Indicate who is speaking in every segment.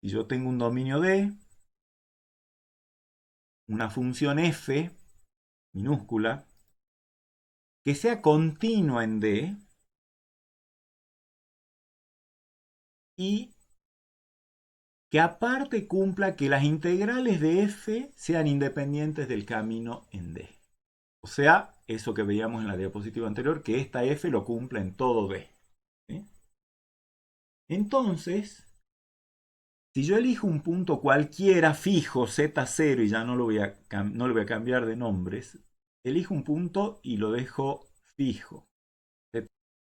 Speaker 1: si yo tengo un dominio D, una función f minúscula, que sea continua en D y que aparte cumpla que las integrales de f sean independientes del camino en D. O sea, eso que veíamos en la diapositiva anterior, que esta f lo cumpla en todo D. ¿Sí? Entonces, si yo elijo un punto cualquiera fijo, z0, y ya no lo no lo voy a cambiar de nombres, elijo un punto y lo dejo fijo.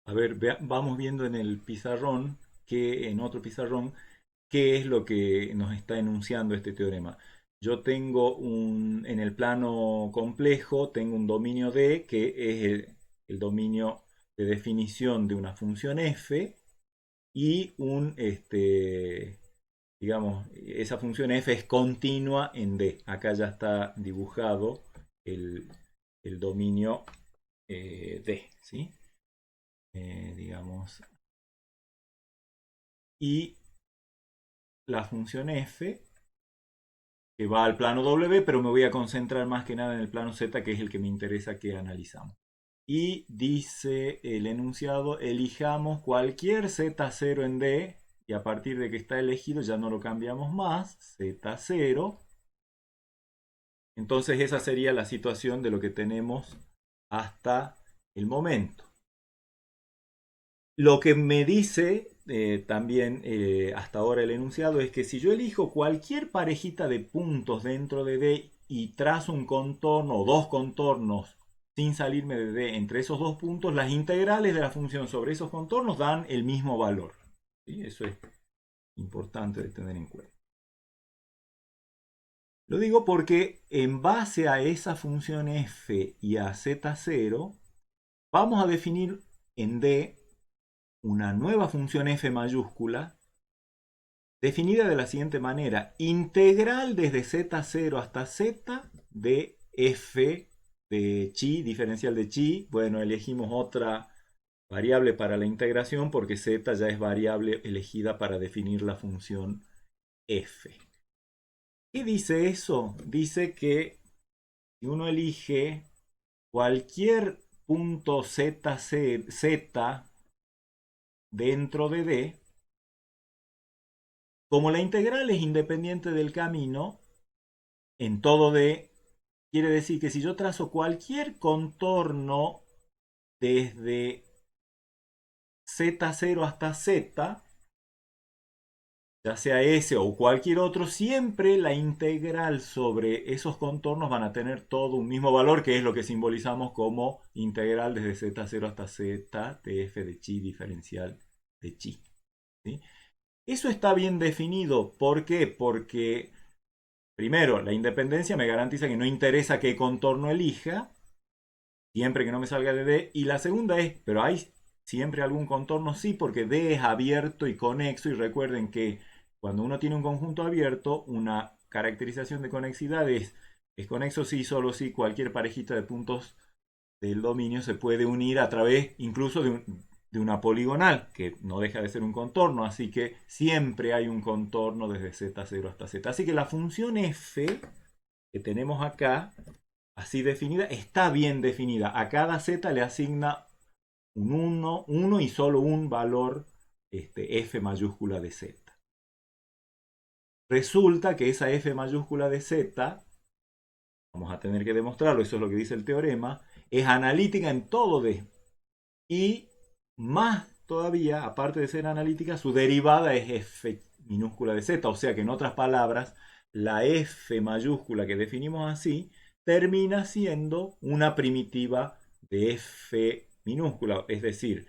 Speaker 1: A ver, vamos viendo en el pizarrón, en otro pizarrón, qué es lo que nos está enunciando este teorema. Yo tengo en el plano complejo, tengo un dominio D, que es el dominio de definición de una función f, y digamos, esa función f es continua en D. Acá ya está dibujado el dominio D, ¿sí? Digamos, y la función f que va al plano W, pero me voy a concentrar más que nada en el plano Z, que es el que me interesa que analizamos. Y dice el enunciado, elijamos cualquier Z0 en D, y a partir de que está elegido ya no lo cambiamos más, Z0. Entonces esa sería la situación de lo que tenemos hasta el momento. Lo que me dice también hasta ahora el enunciado es que si yo elijo cualquier parejita de puntos dentro de D y trazo un contorno o dos contornos sin salirme de D entre esos dos puntos, las integrales de la función sobre esos contornos dan el mismo valor. ¿Sí? Eso es importante de tener en cuenta. Lo digo porque en base a esa función f y a z0, vamos a definir en D una nueva función f mayúscula definida de la siguiente manera: integral desde z0 hasta z de f de chi, diferencial de chi. Bueno, elegimos otra variable para la integración porque z ya es variable elegida para definir la función f. ¿Qué dice eso? Dice que si uno elige cualquier punto z dentro de D, como la integral es independiente del camino, en todo D, quiere decir que si yo trazo cualquier contorno desde z0 hasta z, ya sea ese o cualquier otro, siempre la integral sobre esos contornos van a tener todo un mismo valor, que es lo que simbolizamos como integral desde z0 hasta z de f de chi diferencial de chi. ¿Sí? Eso está bien definido. ¿Por qué? Porque, primero, la independencia me garantiza que no interesa qué contorno elija, siempre que no me salga de D. Y la segunda es, pero hay siempre algún contorno, sí, porque D es abierto y conexo. Y recuerden que cuando uno tiene un conjunto abierto, una caracterización de conexidad es conexo sí, solo si cualquier parejita de puntos del dominio se puede unir a través incluso de una poligonal, que no deja de ser un contorno, así que siempre hay un contorno desde z0 hasta z. Así que la función f que tenemos acá, así definida, está bien definida. A cada z le asigna un 1 y solo un valor f mayúscula de z. Resulta que esa f mayúscula de z, vamos a tener que demostrarlo, eso es lo que dice el teorema, es analítica en todo D. Y más todavía, aparte de ser analítica, su derivada es f minúscula de z. O sea que en otras palabras, la f mayúscula que definimos así termina siendo una primitiva de f minúscula. Es decir,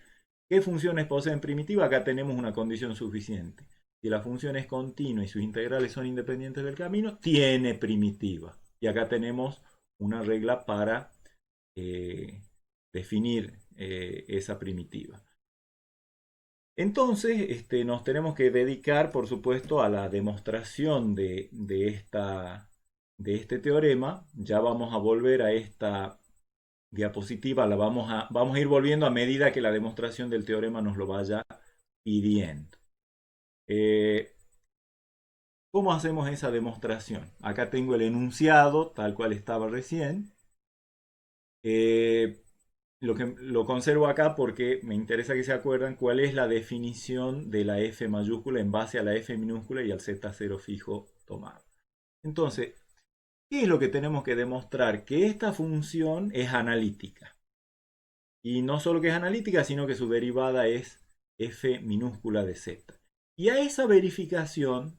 Speaker 1: ¿qué funciones poseen primitiva? Acá tenemos una condición suficiente. Si la función es continua y sus integrales son independientes del camino, tiene primitiva. Y acá tenemos una regla para definir esa primitiva. Entonces, nos tenemos que dedicar, por supuesto, a la demostración de este teorema. Ya vamos a volver a esta diapositiva, vamos a ir volviendo a medida que la demostración del teorema nos lo vaya pidiendo. ¿Cómo hacemos esa demostración? Acá tengo el enunciado tal cual estaba recién. Eh, lo conservo acá porque me interesa que se acuerdan cuál es la definición de la f mayúscula en base a la f minúscula y al z0 fijo tomado. Entonces, ¿qué es lo que tenemos que demostrar? Que esta función es analítica. Y no solo que es analítica, sino que su derivada es f minúscula de z. Y a esa verificación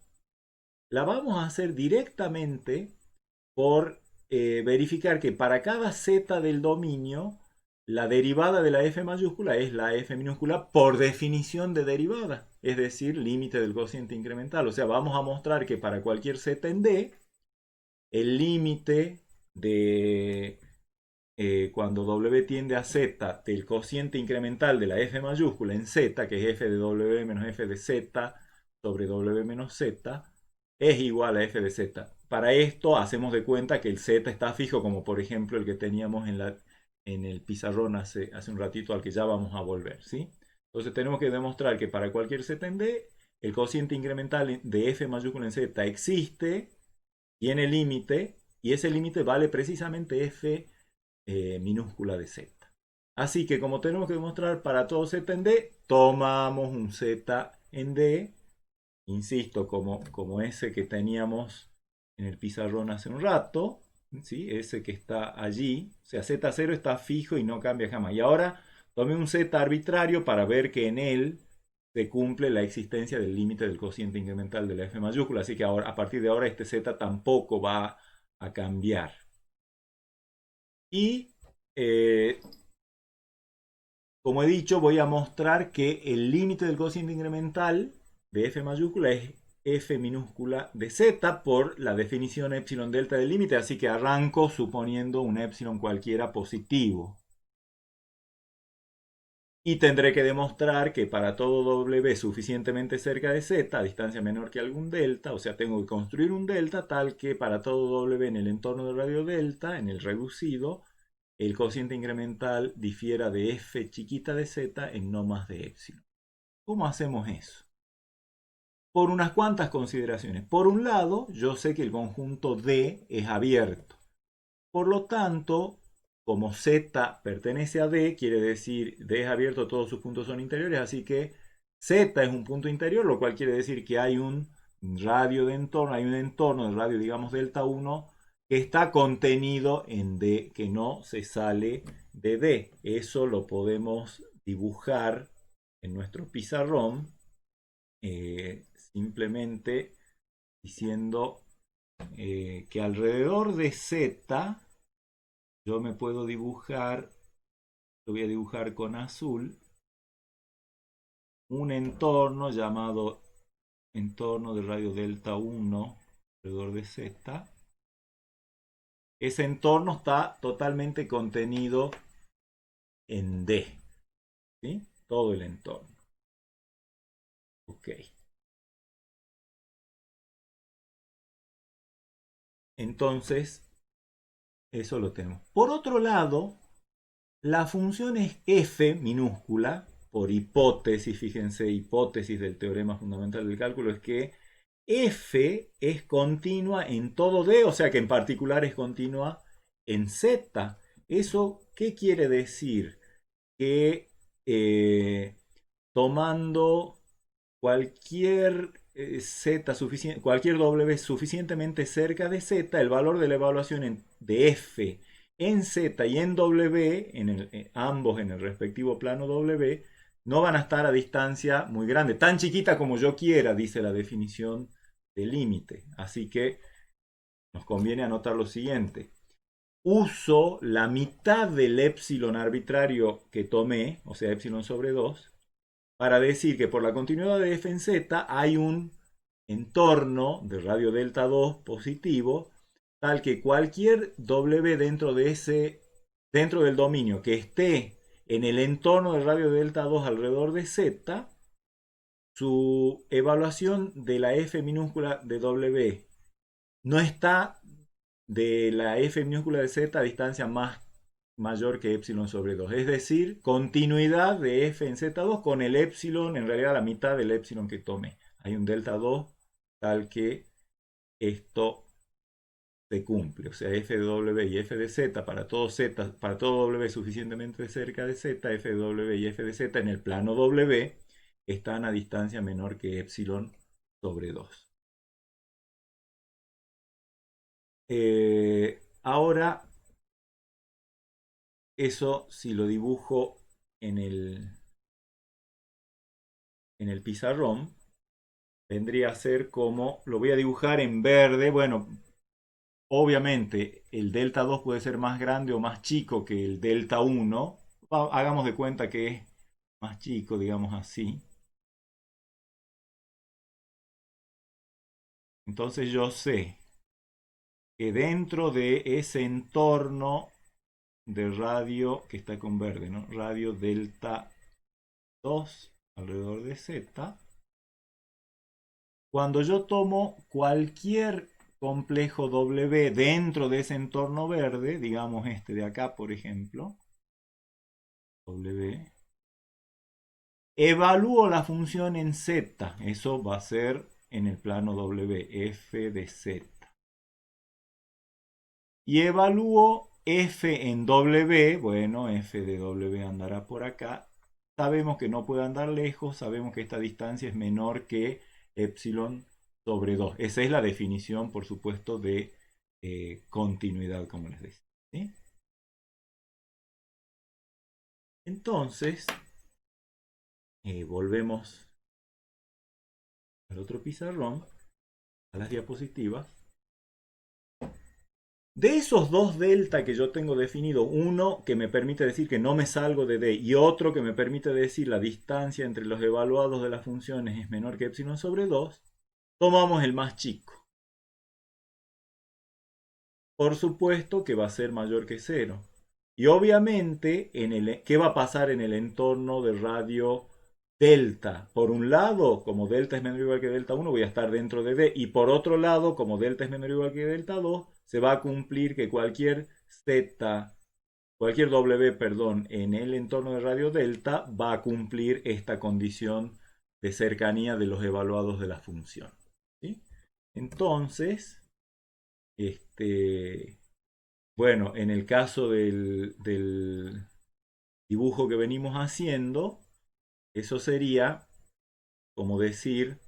Speaker 1: la vamos a hacer directamente por verificar que para cada z del dominio, la derivada de la f mayúscula es la f minúscula por definición de derivada, es decir, límite del cociente incremental. O sea, vamos a mostrar que para cualquier z en D, el límite de cuando w tiende a z del cociente incremental de la f mayúscula en z, que es f de w menos f de z sobre w menos z, es igual a f de z. Para esto hacemos de cuenta que el z está fijo, como por ejemplo el que teníamos en el pizarrón hace un ratito, al que ya vamos a volver, ¿sí? Entonces tenemos que demostrar que para cualquier z en D, el cociente incremental de f mayúscula en z existe, tiene límite, y ese límite vale precisamente f minúscula de z. Así que como tenemos que demostrar para todo z en D, tomamos un z en D, insisto, como ese que teníamos en el pizarrón hace un rato, ¿sí? Ese que está allí, o sea, z0 está fijo y no cambia jamás. Y ahora tomé un z arbitrario para ver que en él se cumple la existencia del límite del cociente incremental de la f mayúscula, así que ahora, a partir de ahora este z tampoco va a cambiar. Y como he dicho, voy a mostrar que el límite del cociente incremental de f mayúscula es f minúscula de z por la definición epsilon delta del límite, así que arranco suponiendo un epsilon cualquiera positivo. Y tendré que demostrar que para todo w suficientemente cerca de z, a distancia menor que algún delta, o sea, tengo que construir un delta tal que para todo w en el entorno del radio delta, en el reducido, el cociente incremental difiera de f chiquita de z en no más de epsilon. ¿Cómo hacemos eso? Por unas cuantas consideraciones. Por un lado, yo sé que el conjunto D es abierto. Por lo tanto, como Z pertenece a D, quiere decir D es abierto, todos sus puntos son interiores, así que Z es un punto interior, lo cual quiere decir que hay un radio de entorno, hay un entorno de radio, digamos, delta 1, que está contenido en D, que no se sale de D. Eso lo podemos dibujar en nuestro pizarrón, simplemente diciendo que alrededor de Z yo me puedo dibujar, lo voy a dibujar con azul, un entorno llamado entorno de radio delta 1 alrededor de Z. Ese entorno está totalmente contenido en D, ¿sí? Todo el entorno. Ok. Entonces, eso lo tenemos. Por otro lado, la función es f minúscula, por hipótesis, fíjense, hipótesis del teorema fundamental del cálculo, es que f es continua en todo D, o sea que en particular es continua en Z. ¿Eso qué quiere decir? Que tomando cualquier cualquier W suficientemente cerca de Z, el valor de la evaluación de F en Z y en W, ambos en el respectivo plano W, no van a estar a distancia muy grande, tan chiquita como yo quiera, dice la definición de límite. Así que nos conviene anotar lo siguiente. Uso la mitad del epsilon arbitrario que tomé, o sea, epsilon sobre 2, para decir que por la continuidad de f en z hay un entorno de radio delta 2 positivo, tal que cualquier w dentro del dominio que esté en el entorno de radio delta 2 alrededor de z, su evaluación de la f minúscula de w no está de la f minúscula de z a distancia mayor que epsilon sobre 2. Es decir, continuidad de f en z2 con el epsilon, en realidad la mitad del epsilon que tome. Hay un delta 2 tal que esto se cumple. O sea, f de w y f de z, para todo w suficientemente cerca de z, f de w y f de z en el plano w están a distancia menor que epsilon sobre 2. Ahora, eso si lo dibujo en el pizarrón, vendría a ser como, lo voy a dibujar en verde. Bueno, obviamente el delta 2 puede ser más grande o más chico que el delta 1. Hagamos de cuenta que es más chico, digamos así. Entonces yo sé que dentro de ese entorno de radio que está con verde, ¿no? Radio delta 2 alrededor de z. Cuando yo tomo cualquier complejo W dentro de ese entorno verde, digamos este de acá, por ejemplo, W, evalúo la función en z. Eso va a ser en el plano W, f de z. Y evalúo f en w. Bueno, f de w andará por acá. Sabemos que no puede andar lejos. Sabemos que esta distancia es menor que epsilon sobre 2. Esa es la definición, por supuesto, de continuidad, como les decía, ¿sí? Entonces, volvemos al otro pizarrón, a las diapositivas. De esos dos delta que yo tengo definido, uno que me permite decir que no me salgo de D y otro que me permite decir la distancia entre los evaluados de las funciones es menor que epsilon sobre 2, tomamos el más chico. Por supuesto que va a ser mayor que 0. Y obviamente, ¿qué va a pasar en el entorno de radio delta? Por un lado, como delta es menor o igual que delta 1, voy a estar dentro de D. Y por otro lado, como delta es menor o igual que delta 2, se va a cumplir que cualquier z, cualquier w, perdón, en el entorno de radio delta va a cumplir esta condición de cercanía de los evaluados de la función. ¿Sí? Entonces, bueno, en el caso del dibujo que venimos haciendo, eso sería como decir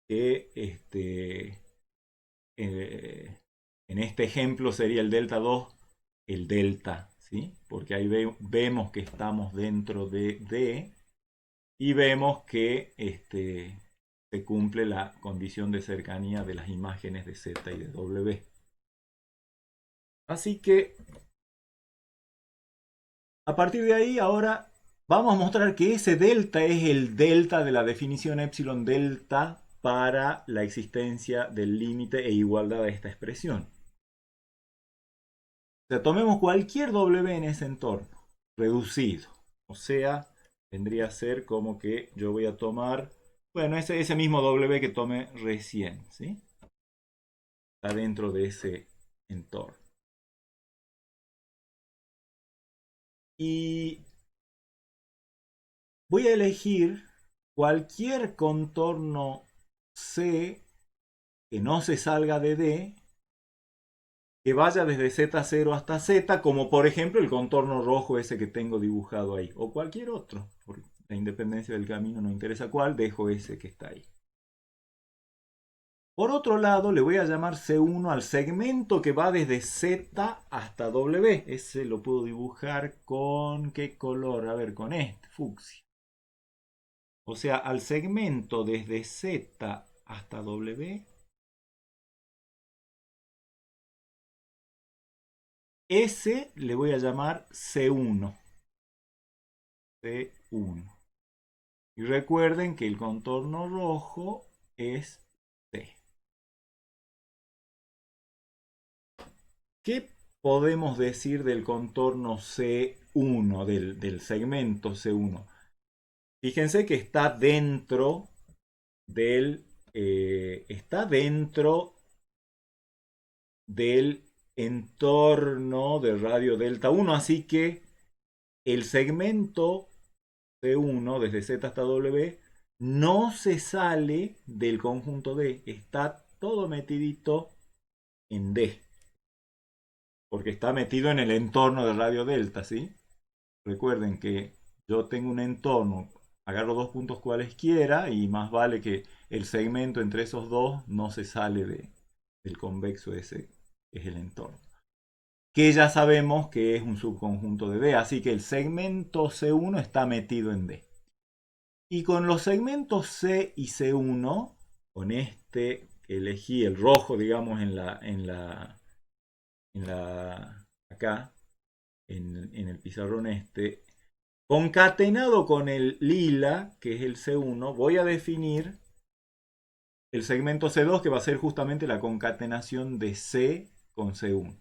Speaker 1: que en este ejemplo sería el delta 2, el delta, ¿sí? Porque ahí vemos que estamos dentro de D y vemos que se cumple la condición de cercanía de las imágenes de Z y de W. Así que a partir de ahí ahora vamos a mostrar que ese delta es el delta de la definición epsilon delta para la existencia del límite e igualdad de esta expresión. O sea, tomemos cualquier W en ese entorno, reducido. O sea, vendría a ser como que yo voy a tomar, bueno, ese mismo W que tomé recién, ¿sí? Está dentro de ese entorno. Y voy a elegir cualquier contorno C que no se salga de D, que vaya desde Z0 hasta Z, como por ejemplo el contorno rojo ese que tengo dibujado ahí, o cualquier otro. Por la independencia del camino no interesa cuál, dejo ese que está ahí. Por otro lado, le voy a llamar C1 al segmento que va desde Z hasta W. Ese lo puedo dibujar con ¿qué color? A ver, con este, fucsia. O sea, al segmento desde Z hasta W, ese le voy a llamar C1. C1. Y recuerden que el contorno rojo es C. ¿Qué podemos decir del contorno C1, del segmento C1? Fíjense que está dentro del entorno de radio delta 1, así que el segmento C1 desde Z hasta W no se sale del conjunto D, está todo metidito en D, porque está metido en el entorno del radio delta, ¿sí? Recuerden que yo tengo un entorno, agarro dos puntos cualesquiera y más vale que el segmento entre esos dos no se sale del convexo ese, que es el entorno. Que ya sabemos que es un subconjunto de D, así que el segmento C1 está metido en D. Y con los segmentos C y C1, con este que elegí, el rojo, digamos, acá, en el pizarrón este, concatenado con el lila, que es el C1, voy a definir el segmento C2, que va a ser justamente la concatenación de C con C1.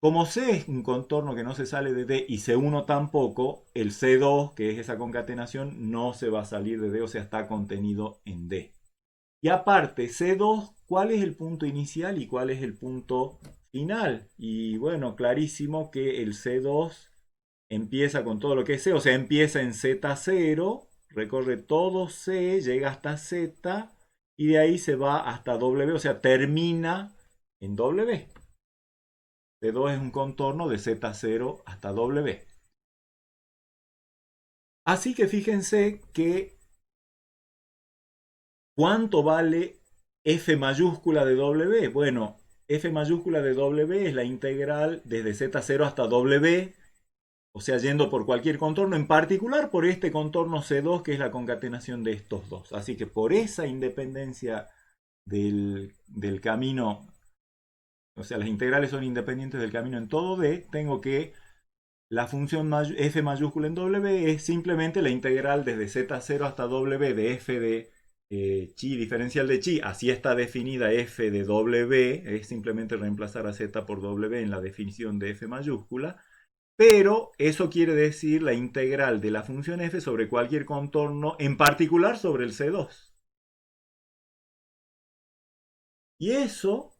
Speaker 1: Como C es un contorno que no se sale de D y C1 tampoco, el C2, que es esa concatenación, no se va a salir de D, o sea, está contenido en D. Y aparte, C2, ¿cuál es el punto inicial y cuál es el punto final? Y bueno, clarísimo que el C2 empieza con todo lo que es C, o sea, empieza en Z0, recorre todo C, llega hasta Z y de ahí se va hasta W, o sea, termina en W. C2 es un contorno de Z0 hasta W. Así que fíjense que ¿cuánto vale F mayúscula de W? Bueno, F mayúscula de W es la integral desde Z0 hasta W, o sea, yendo por cualquier contorno, en particular por este contorno C2, que es la concatenación de estos dos. Así que por esa independencia del camino, o sea, las integrales son independientes del camino en todo D, tengo que la función f mayúscula en W es simplemente la integral desde z0 hasta W de f de chi diferencial de chi. Así está definida f de W, es simplemente reemplazar a z por W en la definición de f mayúscula. Pero eso quiere decir la integral de la función f sobre cualquier contorno, en particular sobre el C2. Y eso,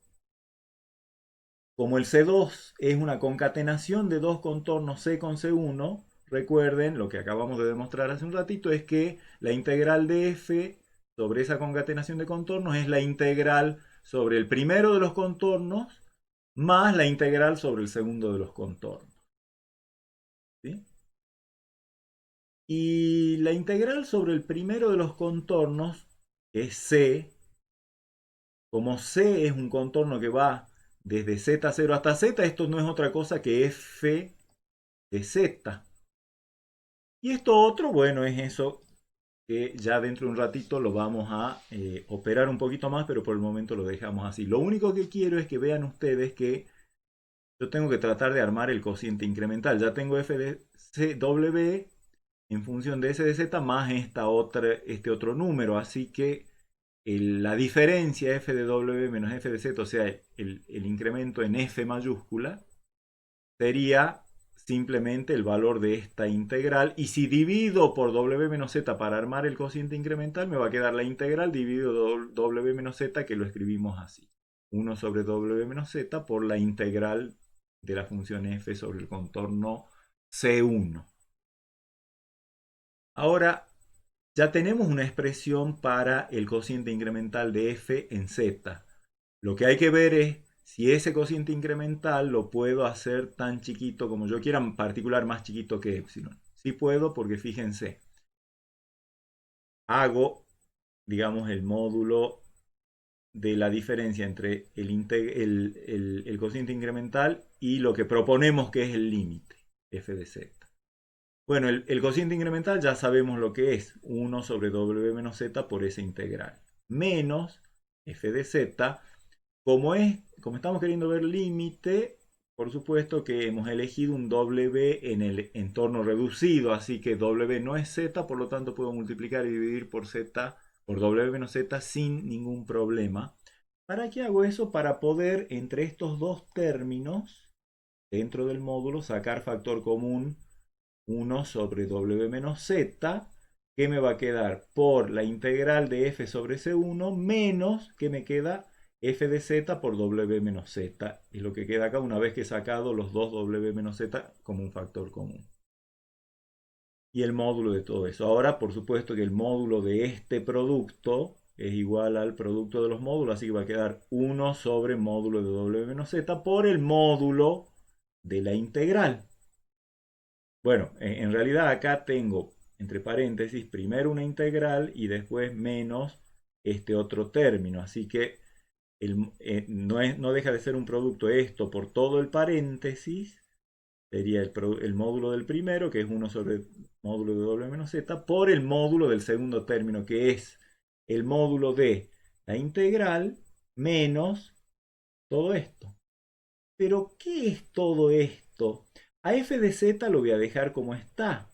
Speaker 1: como el C2 es una concatenación de dos contornos C con C1, recuerden, lo que acabamos de demostrar hace un ratito es que la integral de f sobre esa concatenación de contornos es la integral sobre el primero de los contornos más la integral sobre el segundo de los contornos. ¿Sí? Y la integral sobre el primero de los contornos, que es C, como C es un contorno que va desde Z0 hasta Z, esto no es otra cosa que f de Z. Y esto otro, bueno, es eso que ya dentro de un ratito lo vamos a operar un poquito más, pero por el momento lo dejamos así. Lo único que quiero es que vean ustedes que yo tengo que tratar de armar el cociente incremental. Ya tengo f de W en función de s de z más este otro número. Así que la diferencia f de W menos f de z, o sea, el incremento en f mayúscula, sería simplemente el valor de esta integral. Y si divido por W menos Z para armar el cociente incremental, me va a quedar la integral dividido W menos Z, que lo escribimos así. 1 sobre W menos Z por la integral de la función f sobre el contorno C1. Ahora, ya tenemos una expresión para el cociente incremental de f en z. Lo que hay que ver es si ese cociente incremental lo puedo hacer tan chiquito como yo quiera, en particular más chiquito que epsilon. Sí puedo porque fíjense, hago, digamos, el módulo de la diferencia entre el cociente incremental y lo que proponemos que es el límite, f de z. Bueno, el cociente incremental ya sabemos lo que es, 1 sobre W menos Z por esa integral, menos f de z. Como estamos queriendo ver límite, por supuesto que hemos elegido un W en el entorno reducido, así que W no es Z, por lo tanto puedo multiplicar y dividir por Z, por W menos Z sin ningún problema. ¿Para qué hago eso? Para poder entre estos dos términos dentro del módulo sacar factor común 1 sobre W menos Z, que me va a quedar por la integral de f sobre C1 menos que me queda f de z por W menos Z. Es lo que queda acá una vez que he sacado los dos W menos Z como un factor común. Y el módulo de todo eso. Ahora, por supuesto que el módulo de este producto es igual al producto de los módulos, así que va a quedar 1 sobre módulo de w menos z por el módulo de la integral. Bueno, en realidad acá tengo entre paréntesis primero una integral y después menos este otro término, así que no deja de ser un producto esto por todo el paréntesis, sería el módulo del primero, que es 1 sobre módulo de w menos z, por el módulo del segundo término, que es el módulo de la integral menos todo esto. Pero, ¿qué es todo esto? A f de z lo voy a dejar como está.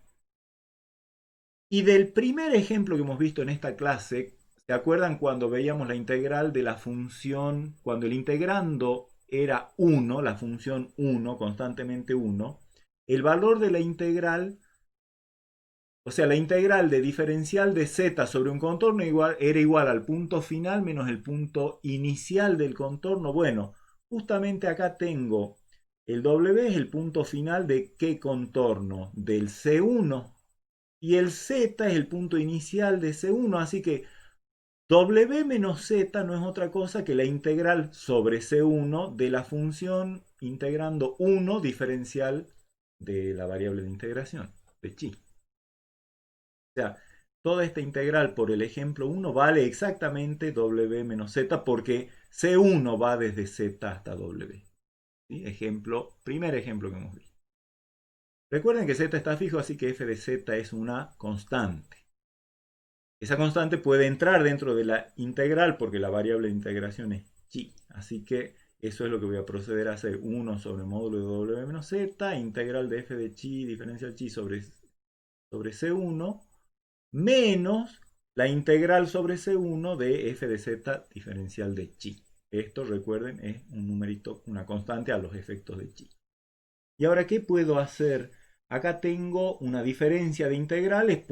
Speaker 1: Y del primer ejemplo que hemos visto en esta clase, ¿se acuerdan cuando veíamos la integral de la función, cuando el integrando era 1, la función 1, constantemente 1, el valor de la integral, o sea, la integral de diferencial de z sobre un contorno era igual al punto final menos el punto inicial del contorno? Bueno, justamente acá tengo el w es el punto final de ¿qué contorno? Del C1. Y el z es el punto inicial de C1, así que w menos z no es otra cosa que la integral sobre C1 de la función integrando 1 diferencial de la variable de integración, de chi. O sea, toda esta integral por el ejemplo 1 vale exactamente w menos z porque C1 va desde z hasta w. ¿Sí? Primer ejemplo que hemos visto. Recuerden que z está fijo, así que f de z es una constante. Esa constante puede entrar dentro de la integral porque la variable de integración es chi. Así que eso es lo que voy a proceder a hacer. 1 sobre módulo de w menos z, integral de f de chi, diferencial chi sobre C1, menos la integral sobre C1 de f de z diferencial de chi. Esto, recuerden, es un numerito, una constante a los efectos de chi. ¿Y ahora qué puedo hacer? Acá tengo una diferencia de integrales,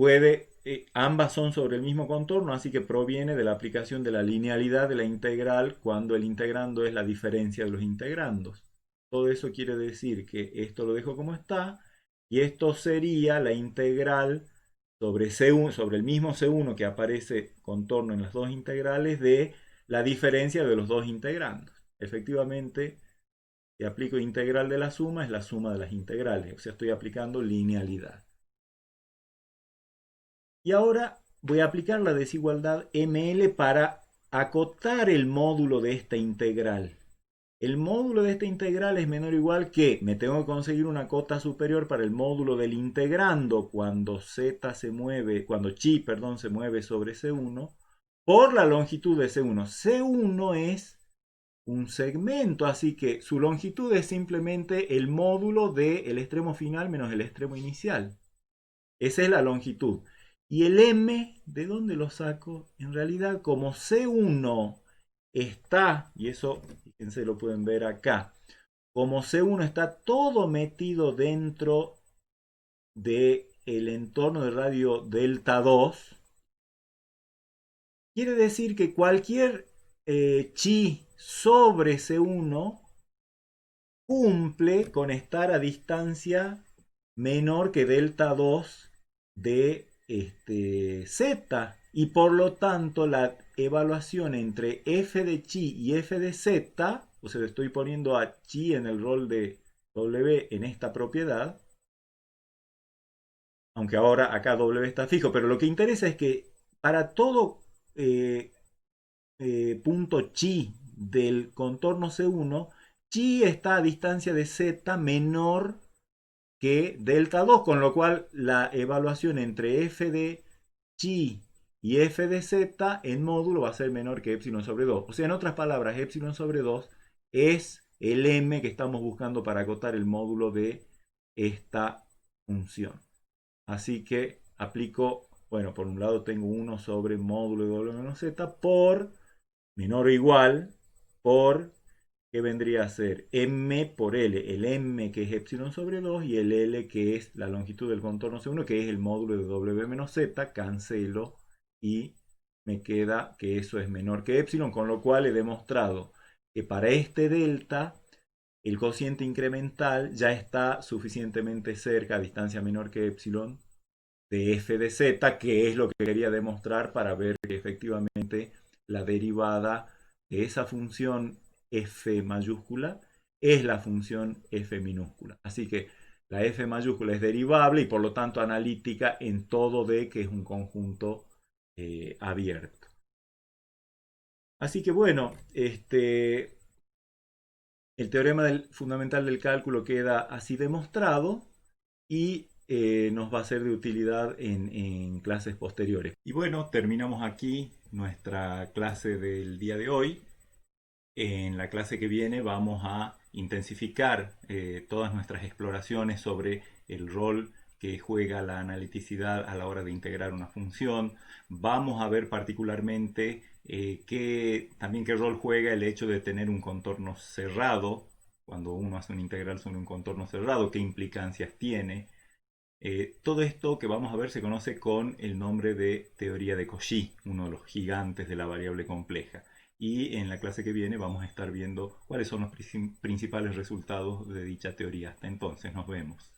Speaker 1: ambas son sobre el mismo contorno, así que proviene de la aplicación de la linealidad de la integral cuando el integrando es la diferencia de los integrandos. Todo eso quiere decir que esto lo dejo como está, y esto sería la integral sobre C1, sobre el mismo C1 que aparece contorno en las dos integrales de la diferencia de los dos integrandos. Efectivamente, si aplico integral de la suma, es la suma de las integrales. O sea, estoy aplicando linealidad. Y ahora voy a aplicar la desigualdad ML para acotar el módulo de esta integral. El módulo de esta integral es menor o igual que, me tengo que conseguir una cota superior para el módulo del integrando cuando z se mueve, cuando chi, perdón, se mueve sobre C1, por la longitud de C1. C1 es un segmento, así que su longitud es simplemente el módulo del extremo final menos el extremo inicial. Esa es la longitud. Y el m, ¿de dónde lo saco? En realidad, como C1 está, y eso, fíjense, lo pueden ver acá, como C1 está todo metido dentro del entorno de radio delta 2, quiere decir que cualquier chi sobre C1 cumple con estar a distancia menor que delta 2 de z, y por lo tanto la evaluación entre f de chi y f de z, o sea, estoy poniendo a chi en el rol de w en esta propiedad, aunque ahora acá w está fijo, pero lo que interesa es que para todo eh, punto chi del contorno C1, chi está a distancia de z menor que delta 2, con lo cual la evaluación entre f de chi y f de z en módulo va a ser menor que epsilon sobre 2. O sea, en otras palabras, epsilon sobre 2 es el m que estamos buscando para acotar el módulo de esta función. Así que aplico, bueno, por un lado tengo 1 sobre módulo de w menos z por menor o igual por, ¿qué vendría a ser? M por L. El M que es epsilon sobre 2 y el L que es la longitud del contorno C1, que es el módulo de W menos Z. Cancelo y me queda que eso es menor que epsilon, con lo cual he demostrado que para este delta el cociente incremental ya está suficientemente cerca, a distancia menor que epsilon, de f de z, que es lo que quería demostrar para ver que efectivamente la derivada de esa función f mayúscula es la función f minúscula. Así que la f mayúscula es derivable y por lo tanto analítica en todo D que es un conjunto abierto. Así que bueno, el teorema fundamental del cálculo queda así demostrado y nos va a ser de utilidad en clases posteriores. Y bueno, terminamos aquí nuestra clase del día de hoy. En la clase que viene vamos a intensificar todas nuestras exploraciones sobre el rol que juega la analiticidad a la hora de integrar una función. Vamos a ver particularmente también qué rol juega el hecho de tener un contorno cerrado, cuando uno hace una integral sobre un contorno cerrado, qué implicancias tiene. Todo esto que vamos a ver se conoce con el nombre de teoría de Cauchy, uno de los gigantes de la variable compleja. Y en la clase que viene vamos a estar viendo cuáles son los principales resultados de dicha teoría. Hasta entonces, nos vemos.